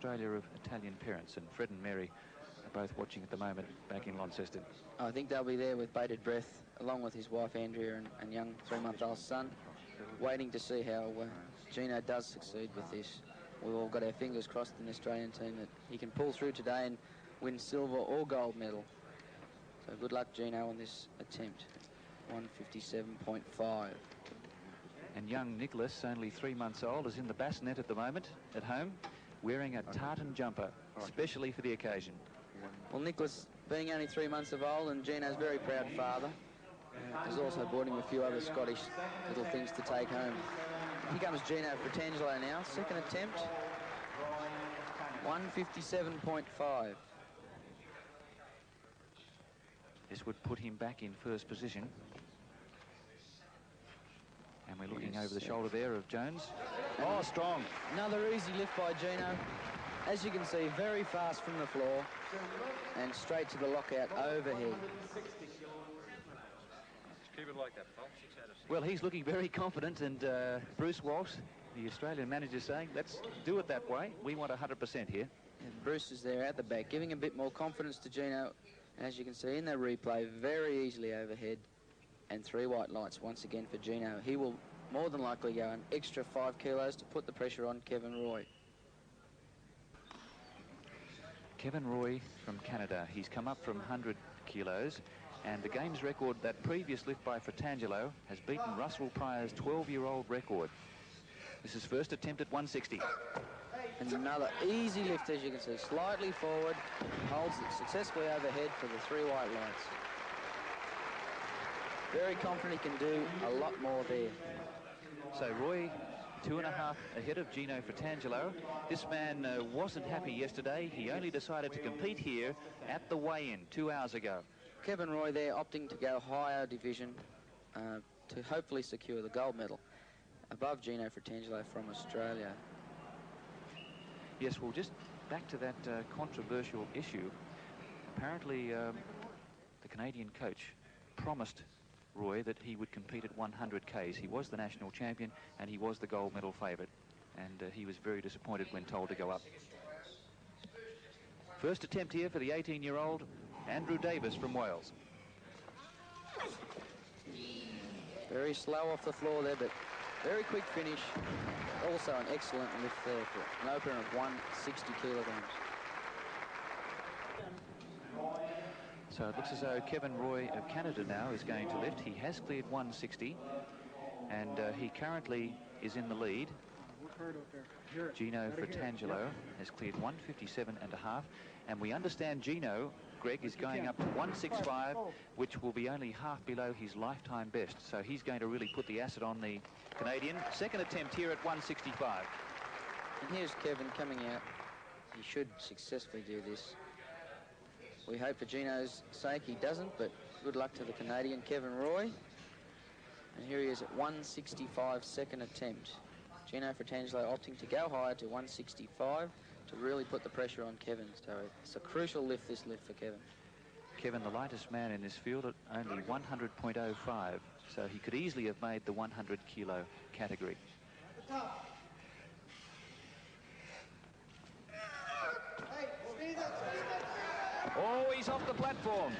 Australia of Italian parents, and Fred and Mary are both watching at the moment back in Launceston. I think they'll be there with bated breath, along with his wife Andrea and young 3-month-old son, waiting to see how Gino does succeed with this. We've all got our fingers crossed in the Australian team that he can pull through today and win silver or gold medal. So good luck, Gino, on this attempt. 157.5. And young Nicholas, only 3 months old, is in the bassinet at the moment at home, wearing a tartan jumper, specially for the occasion. Well, Nicholas, being only 3 months of old, and Gino's very proud father, has also brought him a few other Scottish little things to take home. Here comes Gino Fratangelo now, second attempt. 157.5. This would put him back in first position. And we're looking over the shoulder there of Jones. Oh, strong. Another easy lift by Gino. As you can see, very fast from the floor and straight to the lockout overhead. Keep it like that, Paul. Well, he's looking very confident, and Bruce Walsh, the Australian manager, saying, let's do it that way. We want 100% here. And Bruce is there at the back, giving a bit more confidence to Gino. And as you can see in the replay, very easily overhead. And 3 white lights once again for Gino. He will more than likely go an extra 5 kilos to put the pressure on Kevin Roy. Kevin Roy from Canada. He's come up from 100 kilos, and the game's record, that previous lift by Fratangelo, has beaten Russell Pryor's 12-year-old record. This is first attempt at 160. And another easy lift, as you can see, slightly forward, holds it successfully overhead for the 3 white lights. Very confident he can do a lot more there. So Roy, 2.5 ahead of Gino Fratangelo. This man wasn't happy yesterday. He only decided to compete here at the weigh-in 2 hours ago. Kevin Roy there opting to go higher division to hopefully secure the gold medal above Gino Fratangelo from Australia. Yes, well, just back to that controversial issue. Apparently, the Canadian coach promised Roy that he would compete at 100 Ks. He was the national champion and he was the gold medal favourite, and he was very disappointed when told to go up. First attempt here for the 18-year-old Andrew Davies from Wales. Very slow off the floor there, but very quick finish. Also an excellent lift there for an opener of 160 kilograms. So it looks as though Kevin Roy of Canada now is going to lift. He has cleared 160, and he currently is in the lead. Gino Fratangelo has cleared 157.5, and we understand Gino, Greg, is going up to 165, which will be only half below his lifetime best. So he's going to really put the acid on the Canadian. Second attempt here at 165. And here's Kevin coming out. He should successfully do this. We hope for Gino's sake he doesn't, but good luck to the Canadian, Kevin Roy. And here he is at 165, second attempt. Gino Fratangelo opting to go higher to 165 to really put the pressure on Kevin. So it's a crucial lift, this lift for Kevin. Kevin, the lightest man in this field, at only 100.05, so he could easily have made the 100 kilo category. Oh, he's off the platform.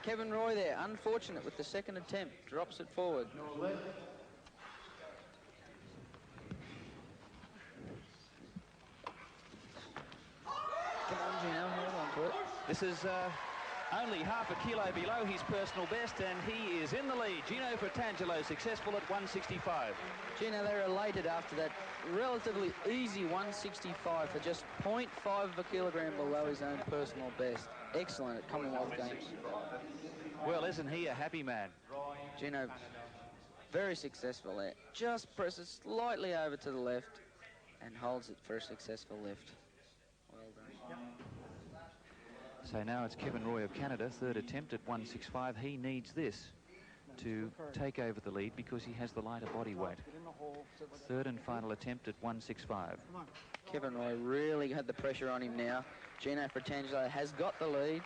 Kevin Roy there, unfortunate with the second attempt, drops it forward. Come on, Gino, hold on to it. This is only half a kilo below his personal best, and he is in the lead. Gino Fratangelo successful at 165. Gino, they're elated after that relatively easy 165 for just 0.5 of a kilogram below his own personal best. Excellent at Commonwealth Games. Well, isn't he a happy man? Gino, very successful there. Just presses slightly over to the left and holds it for a successful lift. Well done. So now it's Kevin Roy of Canada, third attempt at 165. He needs this to take over the lead because he has the lighter body weight. Third and final attempt at 165. Kevin Roy really had the pressure on him now. Gino Fratangelo has got the lead.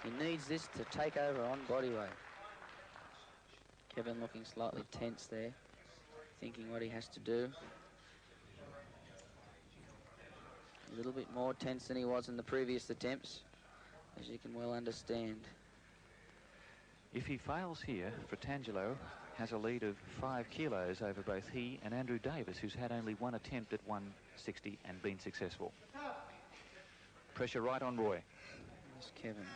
He needs this to take over on body weight. Kevin looking slightly tense there, thinking what he has to do. A little bit more tense than he was in the previous attempts, as you can well understand. If he fails here, Fratangelo has a lead of 5 kilos over both he and Andrew Davies, who's had only one attempt at 160 and been successful. Pressure right on Roy. There's Kevin.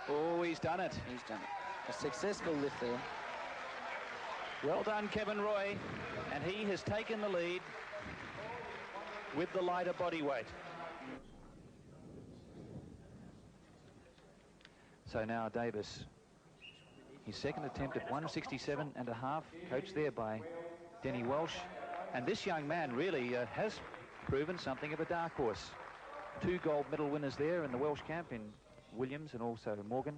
Oh, he's done it. He's done it. A successful lift there. Well done, Kevin Roy. And he has taken the lead with the lighter body weight. So now Davies, his second attempt at 167.5, coached there by Denny Welsh. And this young man really has proven something of a dark horse. 2 gold medal winners there in the Welsh camp in Williams and also Morgan.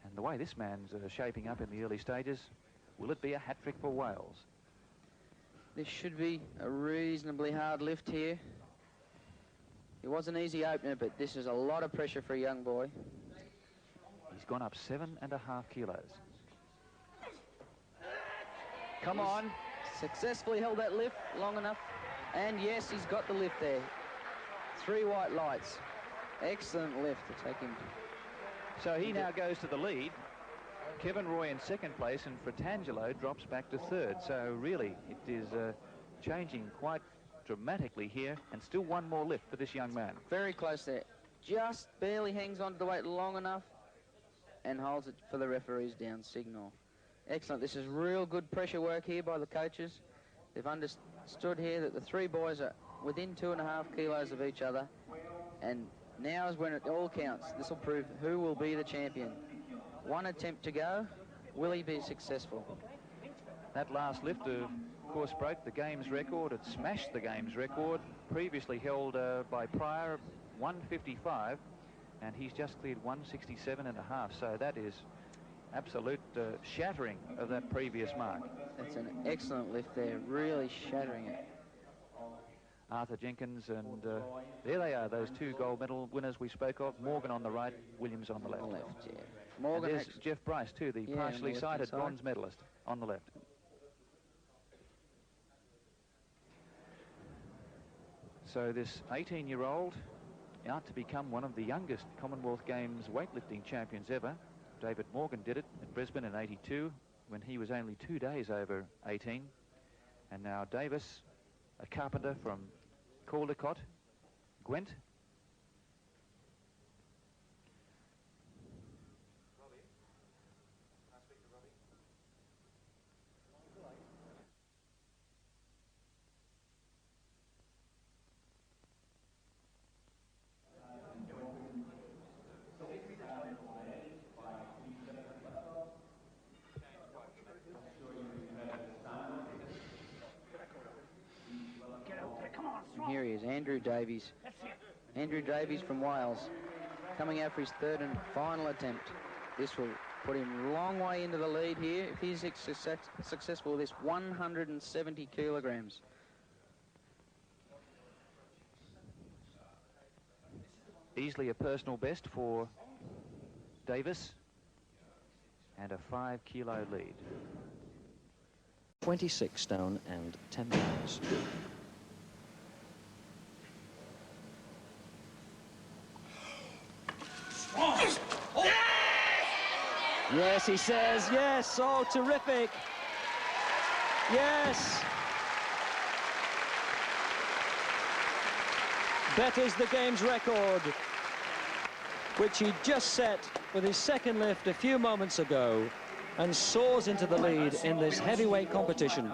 And the way this man's shaping up in the early stages, will it be a hat-trick for Wales? This should be a reasonably hard lift here. It was an easy opener, but this is a lot of pressure for a young boy. He's gone up 7.5 kilos. Come on. Successfully held that lift long enough. And yes, he's got the lift there. 3 white lights. Excellent lift to take him. So he now goes to the lead. Kevin Roy in second place, and Fratangelo drops back to third. So really, it is changing quite dramatically here, and still one more lift for this young man. Very close there. Just barely hangs on to the weight long enough and holds it for the referee's down signal. Excellent. This is real good pressure work here by the coaches. They've understood here that the 3 boys are within 2.5 kilos of each other, and now is when it all counts. This will prove who will be the champion. 1 attempt to go. Will he be successful? That last lift, of course, broke the game's record. It smashed the game's record, previously held by Pryor, 155, and he's just cleared 167.5. So that is absolute shattering of that previous mark. It's an excellent lift there, really shattering it. Arthur Jenkins, and there they are, those 2 gold medal winners we spoke of. Morgan on the right, Williams on the left. Yeah. Morgan, and there's Jeff Bryce too, the partially sighted bronze medalist on the left. So this 18-year-old out to become one of the youngest Commonwealth Games weightlifting champions ever. David Morgan did it at Brisbane in '82 when he was only 2 days over 18. And now Davis, a carpenter from Caldecott, Gwent. Here he is, Andrew Davies. Andrew Davies from Wales, coming out for his 3rd and final attempt. This will put him a long way into the lead here. If he's successful with this, 170 kilograms. Easily a personal best for Davis, and a 5-kilo lead. 26 stone and 10 pounds. Yes, he says, yes, oh, terrific. Yes. Betters the game's record, which he just set with his second lift a few moments ago, and soars into the lead in this heavyweight competition.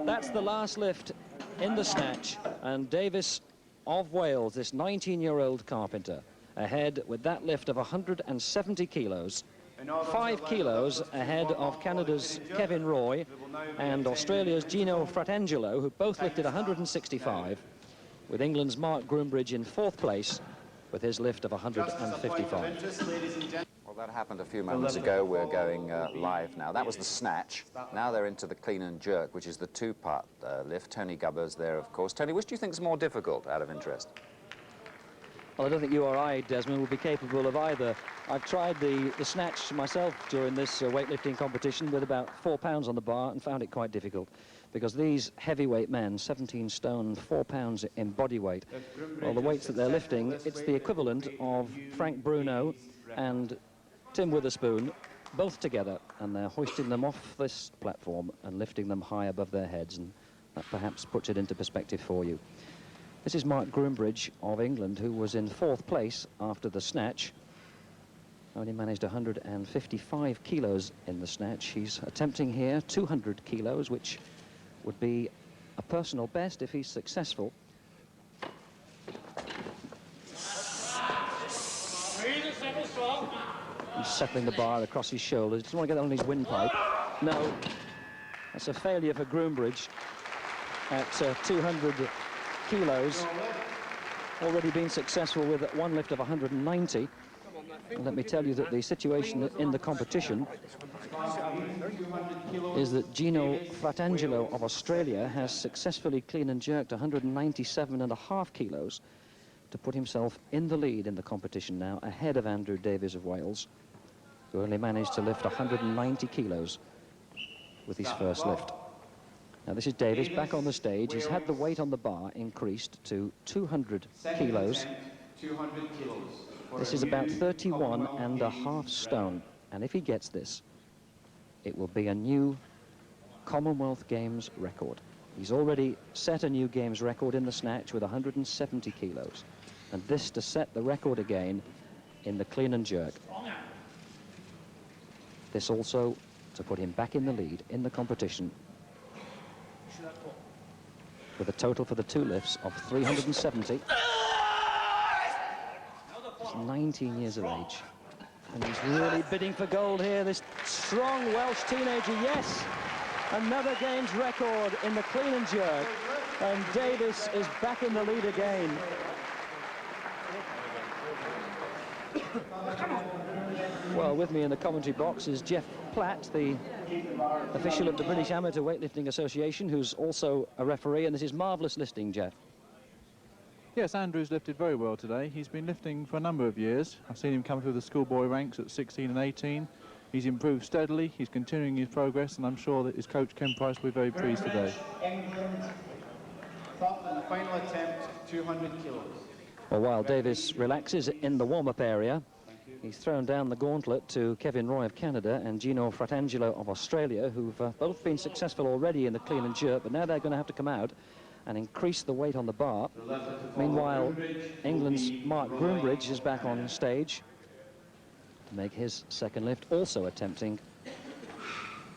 That's the last lift in the snatch, and Davies of Wales, this 19-year-old carpenter, ahead with that lift of 170 kilos. 5 kilos ahead of Canada's Kevin Roy and Australia's Gino Fratangelo, who both lifted 165, with England's Mark Groombridge in 4th place with his lift of 155. Well, that happened a few moments ago. We're going live now. That was the snatch. Now they're into the clean and jerk, which is the 2-part lift. Tony Gubber's there, of course. Tony, which do you think is more difficult, out of interest? Well, I don't think you or I, Desmond, will be capable of either. I've tried the snatch myself during this weightlifting competition with about 4 pounds on the bar and found it quite difficult, because these heavyweight men, 17 stone, 4 pounds in body weight, well, the weights that they're lifting, it's the equivalent of Frank Bruno and Tim Witherspoon both together, and they're hoisting them off this platform and lifting them high above their heads, and that perhaps puts it into perspective for you. This is Mark Groombridge of England, who was in 4th place after the snatch. Only managed 155 kilos in the snatch. He's attempting here 200 kilos, which would be a personal best if he's successful. He's settling the bar across his shoulders. Doesn't want to get that on his windpipe. No, that's a failure for Groombridge at 200 kilos. Already been successful with one lift of 190. And let me tell you that the situation in the competition is that Gino Fratangelo of Australia has successfully clean and jerked 197.5 kilos to put himself in the lead in the competition now, ahead of Andrew Davies of Wales, who only managed to lift 190 kilos with his first lift. Now this is Davies back on the stage. He's had the weight on the bar increased to 200 kilos. This is about 31.5 stone, and if he gets this, it will be a new Commonwealth Games record. He's already set a new Games record in the snatch with 170 kilos, and this to set the record again in the clean and jerk. This also to put him back in the lead in the competition, with a total for the 2 lifts of 370. He's 19 years of age, and he's really bidding for gold here, this strong Welsh teenager. Yes, another Games record in the clean and jerk, and Davies is back in the lead again. Well, with me in the commentary box is Jeff Platt, the official of the British Amateur Weightlifting Association, who's also a referee, and this is marvellous lifting, Jeff. Yes, Andrew's lifted very well today. He's been lifting for a number of years. I've seen him come through the schoolboy ranks at 16 and 18. He's improved steadily, he's continuing his progress, and I'm sure that his coach Ken Price will be very pleased today. England, top and final attempt, 200 kilos. Well, while Davies relaxes in the warm-up area, he's thrown down the gauntlet to Kevin Roy of Canada and Gino Fratangelo of Australia, who've both been successful already in the clean and jerk, but now they're going to have to come out and increase the weight on the bar. Meanwhile, England's Mark Groombridge is back on stage to make his second lift, also attempting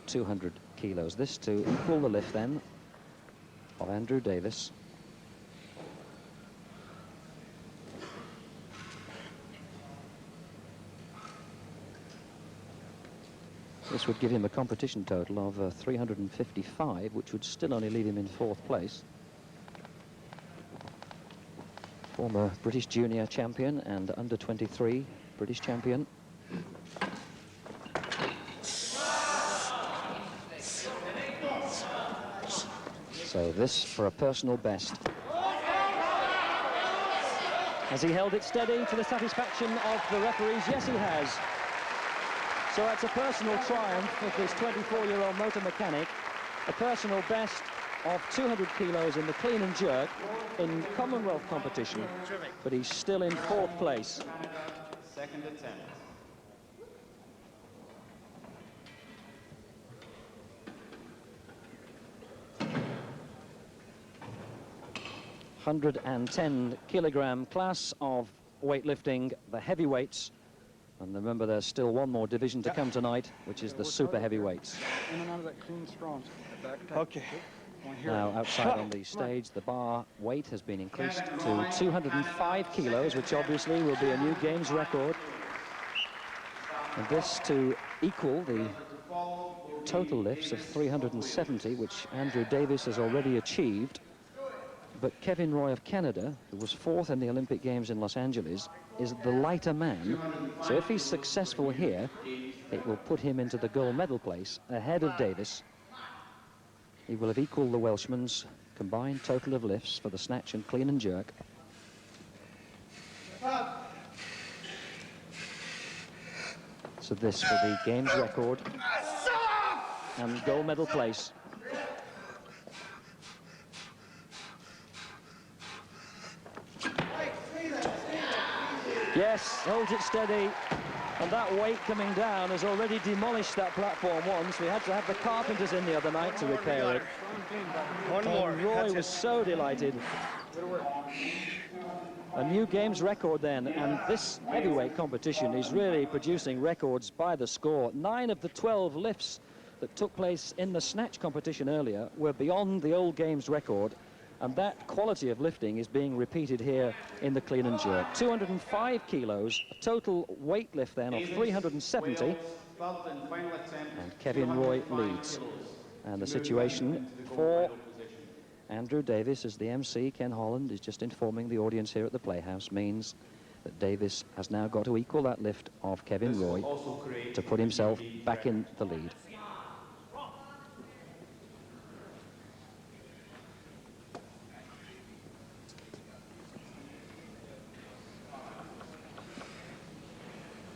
200 kilos. This to equal the lift then of Andrew Davies. This would give him a competition total of 355, which would still only leave him in 4th place. Former British junior champion and under-23 British champion. So this for a personal best. Has he held it steady to the satisfaction of the referees? Yes, he has. So that's a personal triumph of this 24-year-old motor mechanic, a personal best of 200 kilos in the clean and jerk in Commonwealth competition, but he's still in 4th place. Second attempt. $110-kilogram class of weightlifting, the heavyweights. And remember, there's still one more division to come tonight, which is the super heavyweights. Okay. Now, outside on the stage, the bar weight has been increased to 205 kilos, which obviously will be a new Games record. And this to equal the total lifts of 370, which Andrew Davies has already achieved. But Kevin Roy of Canada, who was 4th in the Olympic Games in Los Angeles, is the lighter man. So if he's successful here, it will put him into the gold medal place ahead of Davies. He will have equalled the Welshman's combined total of lifts for the snatch and clean and jerk. So this for the games record and gold medal place. Yes, holds it steady, and that weight coming down has already demolished that platform once. We had to have the carpenters in the other night to repair it. One more. And Roy was so delighted. A new games record then, and this heavyweight competition is really producing records by the score. 9 of the 12 lifts that took place in the snatch competition earlier were beyond the old games record, and that quality of lifting is being repeated here in the clean and jerk. 205 kilos, a total weight lift then of 370, and Kevin Roy leads. And the situation for Andrew Davies, as the MC, Ken Holland, is just informing the audience here at the Playhouse, means that Davies has now got to equal that lift of Kevin Roy to put himself back in the lead.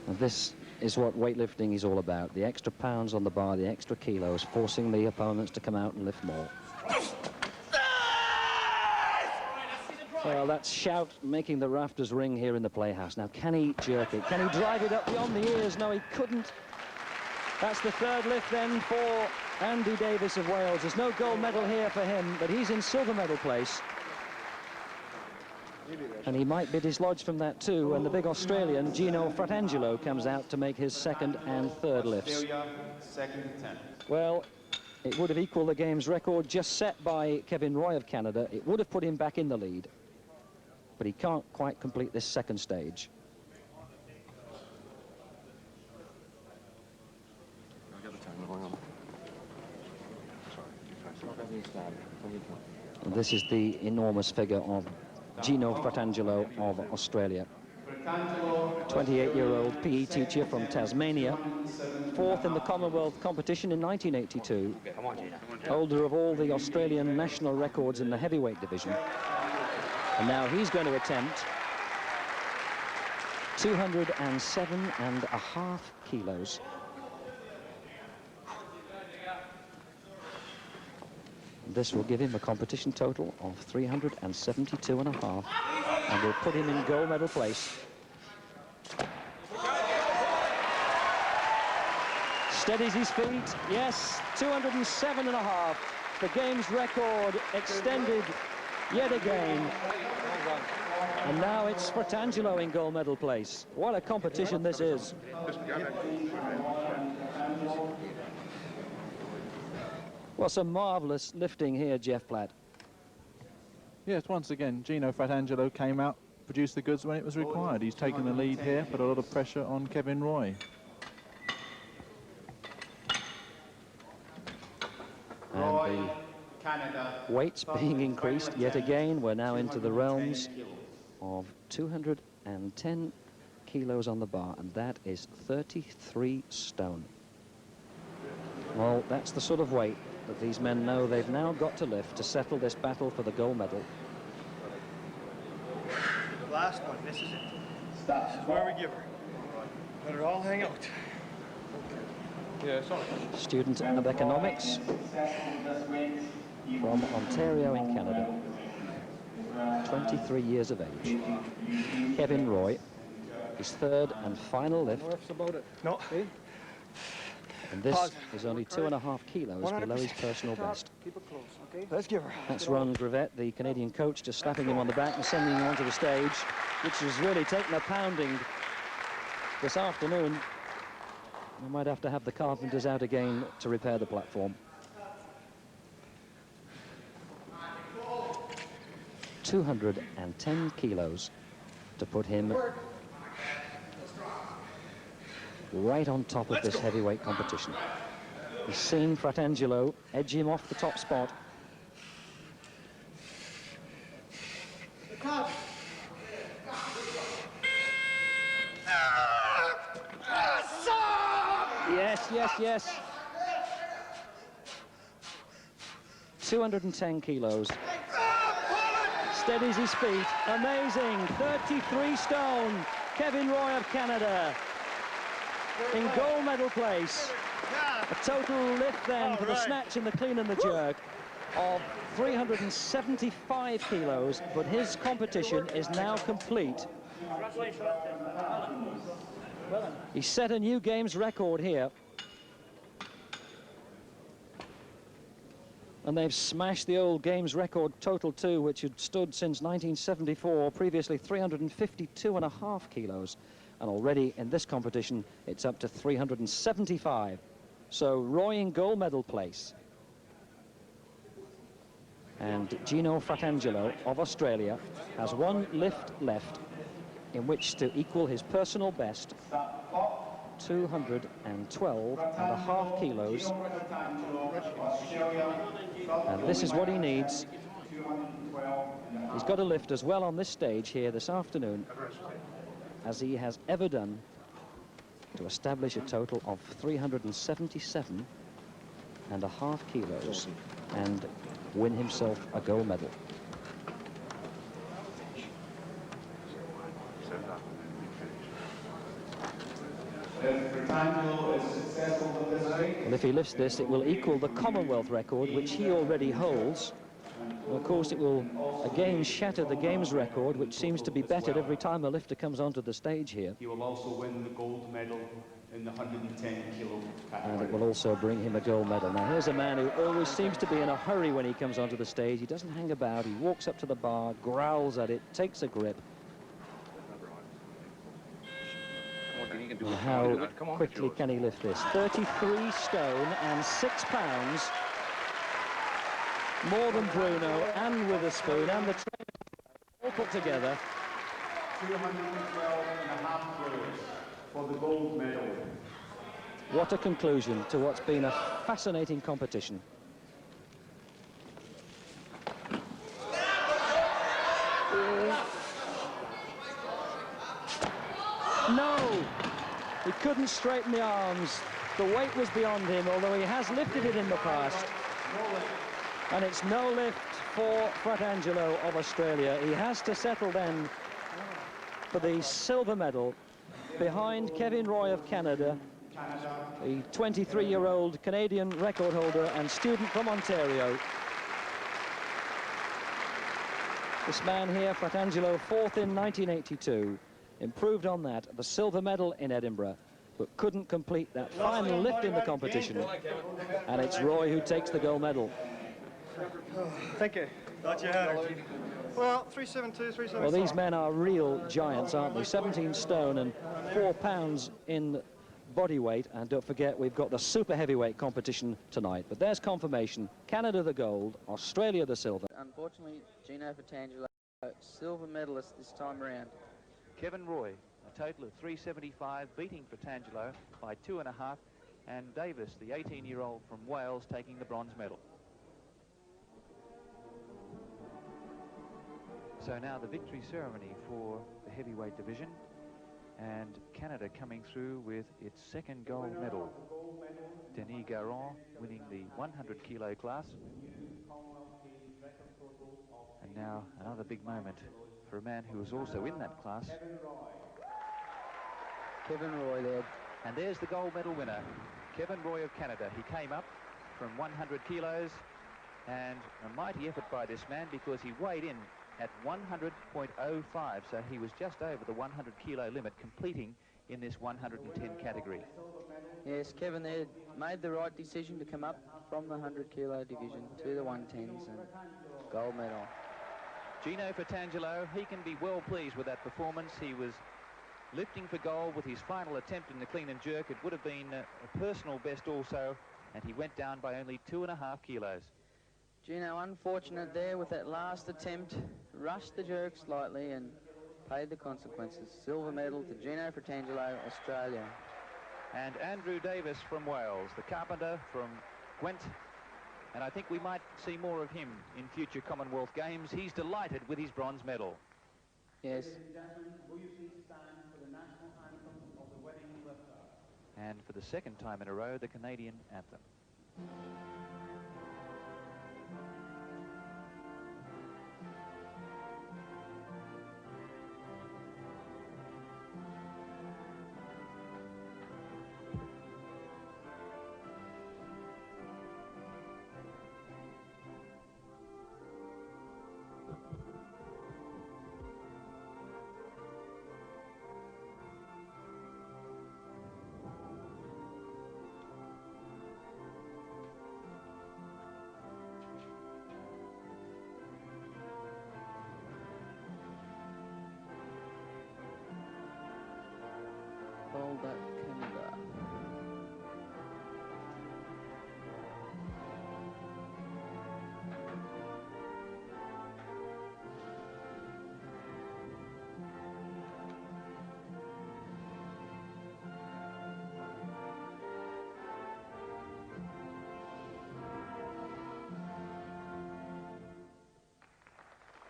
And this is what weightlifting is all about. The extra pounds on the bar, the extra kilos, forcing the opponents to come out and lift more. Well, that shout making the rafters ring here in the Playhouse. Now, can he jerk it? Can he drive it up beyond the ears? No, he couldn't. That's the third lift then for Andy Davies of Wales. There's no gold medal here for him, but he's in silver medal place. And he might be dislodged from that too when the big Australian, Gino Fratangelo, comes out to make his second and third lifts. Well, it would have equaled the games record just set by Kevin Roy of Canada. It would have put him back in the lead, but he can't quite complete this second stage. And this is the enormous figure of Gino Fratangelo of Australia. 28-year-old PE teacher from Tasmania, 4th in the Commonwealth competition in 1982, holder of all the Australian national records in the heavyweight division. And now he's going to attempt 207.5 kilos. This will give him a competition total of 372.5, and will put him in gold medal place. Steadies his feet, yes, 207.5. The games record extended yet again. And now it's Fratangelo in gold medal place. What a competition this is. Well, some marvellous lifting here, Jeff Platt. Yes, once again, Gino Fratangelo came out, produced the goods when it was required. He's taken the lead here, put a lot of pressure on Kevin Roy. And the weights being increased yet again. We're now into the realms of 210 kilos on the bar, and that is 33 stone. Well, that's the sort of weight that these men know they've now got to lift to settle this battle for the gold medal. The last one, this is it. This is where we give her. Let her all hang out. Yeah, sorry. Student of economics from Ontario in Canada. 23 years of age. Kevin Roy, his third and final lift. That's about it. No. And this is only 2.5 kilos below his personal best. Keep it close, okay? Let's give her. That's Ron Grivette, the Canadian coach, just slapping him on the back and sending him onto the stage, which has really taken a pounding this afternoon. We might have to have the carpenters out again to repair the platform. 210 kilos to put him right on top of this heavyweight competition. He's seen Fratangelo edge him off the top spot. Yes, yes, yes. 210 kilos. steadies his feet. Amazing, 33 stone. Kevin Roy of Canada in gold medal place. A total lift then for the snatch and the clean and the jerk of 375 kilos, but his competition is now complete. He set a new games record here. And they've smashed the old games record total too, which had stood since 1974, previously 352.5 kilos. And already in this competition, it's up to 375. So Roy in gold medal place. And Gino Fratangelo of Australia has one lift left in which to equal his personal best, 212.5 kilos. And this is what he needs. He's got to lift as well on this stage here this afternoon as he has ever done to establish a total of 377.5 kilos and win himself a gold medal. Well, if he lifts this, it will equal the Commonwealth record, which he already holds. And of course, it will again shatter the games record, which seems to be bettered every time a lifter comes onto the stage here. He will also win the gold medal in the 110 kilo category. And it will also bring him a gold medal. Now, here's a man who always seems to be in a hurry when he comes onto the stage. He doesn't hang about. He walks up to the bar, growls at it, takes a grip. And how quickly can he lift this? 33 stone and 6 pounds. More than Bruno and Witherspoon and the trainer all put together. 212.5 kilos for the gold medal. What a conclusion to what's been a fascinating competition. No! He couldn't straighten the arms. The weight was beyond him, although he has lifted it in the past. And it's no lift for Fratangelo of Australia. He has to settle then for the silver medal behind Kevin Roy of Canada, the 23-year-old Canadian record holder and student from Ontario. This man here, Fratangelo, fourth in 1982, improved on that, the silver medal in Edinburgh, but couldn't complete that final lift in the competition. And it's Roy who takes the gold medal. Thank you. Thought you had her. Well, 372, 375. Well, these men are real giants, aren't they? 17 stone and 4 pounds in body weight. And don't forget, we've got the super heavyweight competition tonight. But there's confirmation. Canada the gold, Australia the silver. Unfortunately, Gino Fratangelo, silver medalist this time around. Kevin Roy, a total of 375, beating Fratangelo by 2.5, and Davies, the 18-year-old from Wales, taking the bronze medal. So now the victory ceremony for the heavyweight division, and Canada coming through with its second gold medal. Denis Gruhn winning the 100 kilo class. And now another big moment for a man who was also in that class. Kevin Roy there. And there's the gold medal winner, Kevin Roy of Canada. He came up from 100 kilos, and a mighty effort by this man because he weighed in at 100.05, so he was just over the 100 kilo limit, completing in this 110 category. Yes, Kevin there made the right decision to come up from the 100 kilo division to the 110s and gold medal. Gino Fratangelo, he can be well pleased with that performance. He was lifting for gold with his final attempt in the clean and jerk. It would have been a personal best also, and he went down by only 2.5 kilos. Gino, unfortunate there with that last attempt, rushed the jerk slightly and paid the consequences. Silver medal to Gino Fratangelo, Australia. And Andrew Davies from Wales, the carpenter from Gwent, and I think we might see more of him in future Commonwealth Games. He's delighted with his bronze medal. Yes. And for the second time in a row, the Canadian anthem. Boulder, Canada.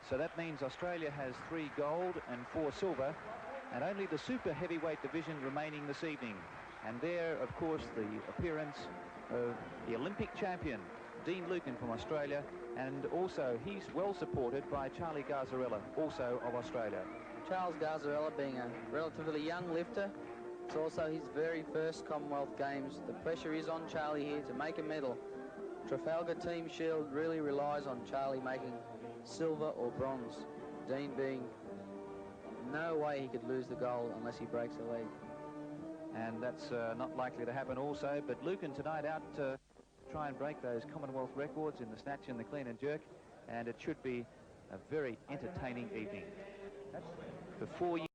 So that means Australia has 3 gold and 4 silver, and only the super heavyweight division remaining this evening. And there, of course, the appearance of the Olympic champion, Dean Lucan from Australia, and also he's well supported by Charlie Garzarella, also of Australia. Charles Garzarella, being a relatively young lifter, it's also his very first Commonwealth Games. The pressure is on Charlie here to make a medal. Trafalgar Team Shield really relies on Charlie making silver or bronze. Dean being no way he could lose the gold unless he breaks a leg. And that's not likely to happen also, but Lucan tonight out to try and break those Commonwealth records in the snatch and the clean and jerk, and it should be a very entertaining evening. For 4 years